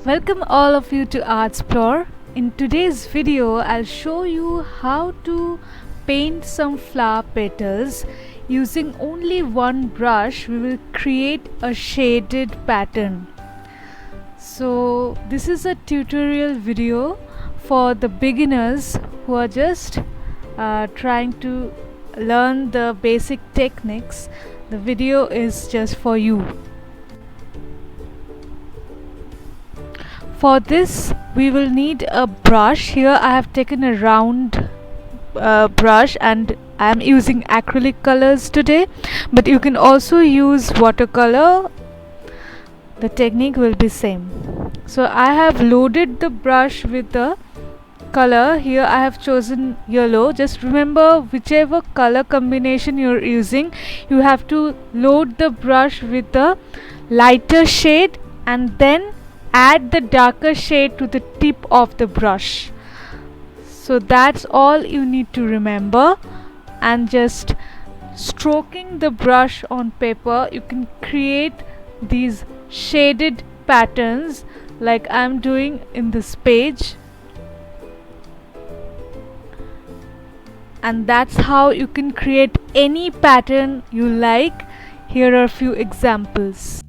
Welcome all of you to Artsplore. In today's video, I'll show you how to paint some flower petals. Using only one brush, we will create a shaded pattern. So this is a tutorial video for the beginners who are just trying to learn the basic techniques. The video is just for you. For this we will need a brush. Here I have taken a round brush and I am using acrylic colors today, but you can also use watercolor. The technique will be same. So I have loaded the brush with the color. Here I have chosen yellow. Just remember, whichever color combination you're using, you have to load the brush with the lighter shade and then add the darker shade to the tip of the brush. So that's all you need to remember, and just stroking the brush on paper you can create these shaded patterns like I'm doing in this page, and that's how you can create any pattern you like. Here are a few examples.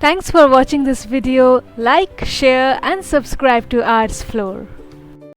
Thanks for watching this video. Like, share and subscribe to Artsplore.